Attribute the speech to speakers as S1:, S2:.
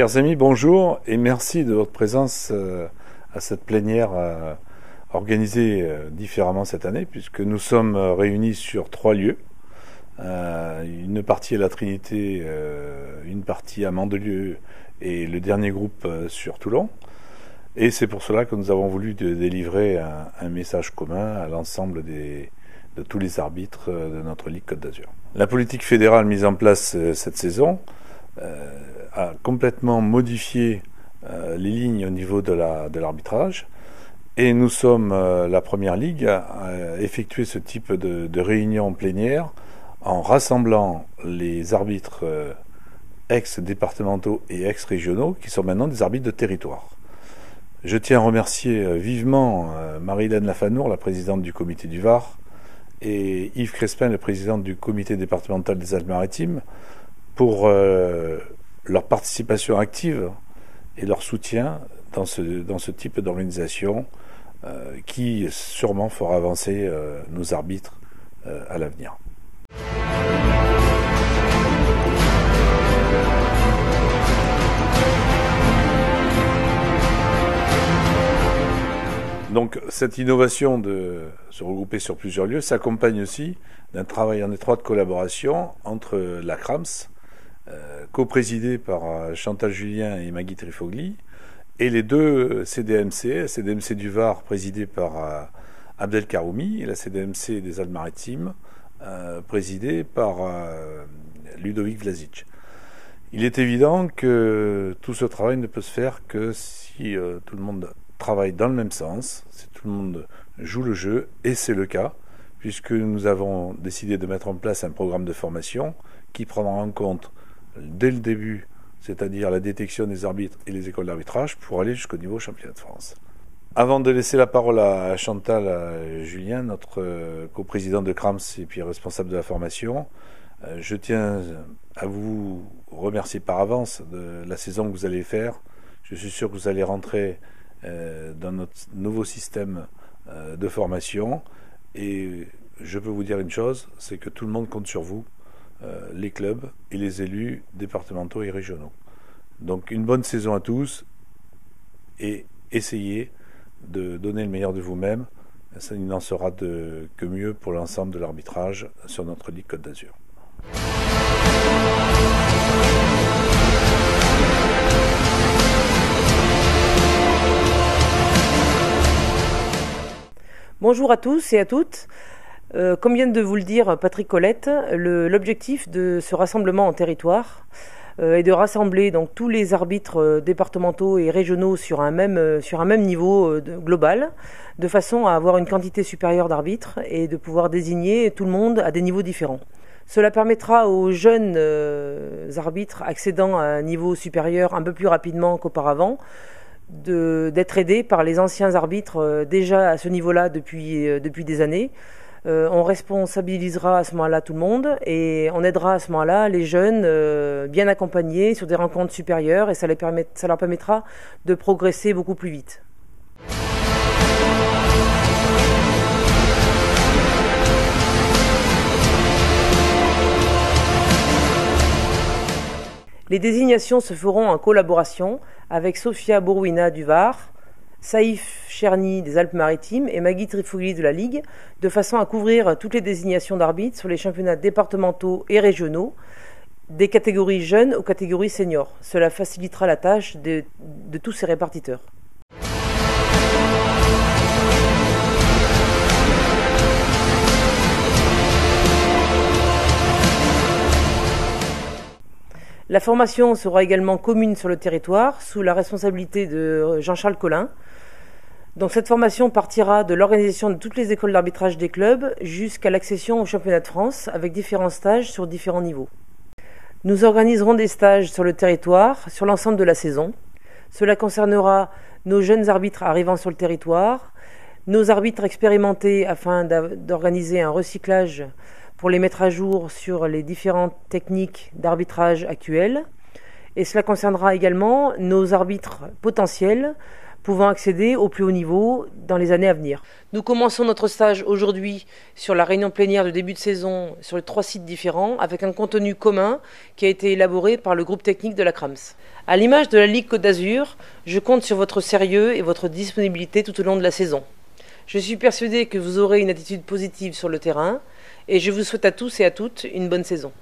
S1: Chers amis, bonjour et merci de votre présence à cette plénière organisée différemment cette année, puisque nous sommes réunis sur 3 lieux. Une partie à la Trinité, une partie à Mandelieu et le dernier groupe sur Toulon. Et c'est pour cela que nous avons voulu délivrer un message commun à l'ensemble de tous les arbitres de notre Ligue Côte d'Azur. La politique fédérale mise en place cette saison a complètement modifié les lignes au niveau de l'arbitrage, et nous sommes la première ligue à effectuer ce type de réunion plénière en rassemblant les arbitres ex-départementaux et ex-régionaux qui sont maintenant des arbitres de territoire. Je tiens à remercier vivement Marie-Hélène Lafanour, la présidente du comité du Var, et Yves Crespin, le président du comité départemental des Alpes-Maritimes, pour leur participation active et leur soutien dans ce type d'organisation qui sûrement fera avancer nos arbitres à l'avenir. Donc cette innovation de se regrouper sur plusieurs lieux s'accompagne aussi d'un travail en étroite collaboration entre la CRAMS, coprésidée par Chantal Julien et Maggie Trifogli, et les deux CDMC, la CDMC du Var présidée par Abdel Karoumi et la CDMC des Alpes-Maritimes présidée par Ludovic Vlasic. Il est évident que tout ce travail ne peut se faire que si tout le monde travaille dans le même sens, si tout le monde joue le jeu, et c'est le cas, puisque nous avons décidé de mettre en place un programme de formation qui prendra en compte dès le début, c'est-à-dire la détection des arbitres et les écoles d'arbitrage, pour aller jusqu'au niveau championnat de France. Avant de laisser la parole à Chantal Julien, notre coprésident de CRAMS et puis responsable de la formation, je tiens à vous remercier par avance de la saison que vous allez faire. Je suis sûr que vous allez rentrer dans notre nouveau système de formation, et je peux vous dire une chose, c'est que tout le monde compte sur vous, les clubs et les élus départementaux et régionaux. Donc une bonne saison à tous, et essayez de donner le meilleur de vous-même. Ça, il n'en sera que mieux pour l'ensemble de l'arbitrage sur notre Ligue Côte d'Azur.
S2: Bonjour à tous et à toutes. Comme vient de vous le dire Patrick Colette, l'objectif de ce rassemblement en territoire est de rassembler donc tous les arbitres départementaux et régionaux sur un même niveau global, de façon à avoir une quantité supérieure d'arbitres et de pouvoir désigner tout le monde à des niveaux différents. Cela permettra aux jeunes arbitres accédant à un niveau supérieur un peu plus rapidement qu'auparavant d'être aidés par les anciens arbitres déjà à ce niveau-là depuis des années. On responsabilisera à ce moment-là tout le monde, et on aidera à ce moment-là les jeunes bien accompagnés sur des rencontres supérieures, et ça leur permettra de progresser beaucoup plus vite. Les désignations se feront en collaboration avec Sophia Bourouina du Var, Saïf Cherny des Alpes-Maritimes et Maggie Trifogli de la Ligue, de façon à couvrir toutes les désignations d'arbitres sur les championnats départementaux et régionaux, des catégories jeunes aux catégories seniors. Cela facilitera la tâche de tous ces répartiteurs. La formation sera également commune sur le territoire, sous la responsabilité de Jean-Charles Collin. Donc cette formation partira de l'organisation de toutes les écoles d'arbitrage des clubs jusqu'à l'accession au championnat de France, avec différents stages sur différents niveaux. Nous organiserons des stages sur le territoire sur l'ensemble de la saison. Cela concernera nos jeunes arbitres arrivant sur le territoire, nos arbitres expérimentés afin d'organiser un recyclage pour les mettre à jour sur les différentes techniques d'arbitrage actuelles. Et cela concernera également nos arbitres potentiels pouvant accéder au plus haut niveau dans les années à venir. Nous commençons notre stage aujourd'hui sur la réunion plénière de début de saison sur les 3 sites différents avec un contenu commun qui a été élaboré par le groupe technique de la CRAMS. À l'image de la Ligue Côte d'Azur, je compte sur votre sérieux et votre disponibilité tout au long de la saison. Je suis persuadé que vous aurez une attitude positive sur le terrain et je vous souhaite à tous et à toutes une bonne saison.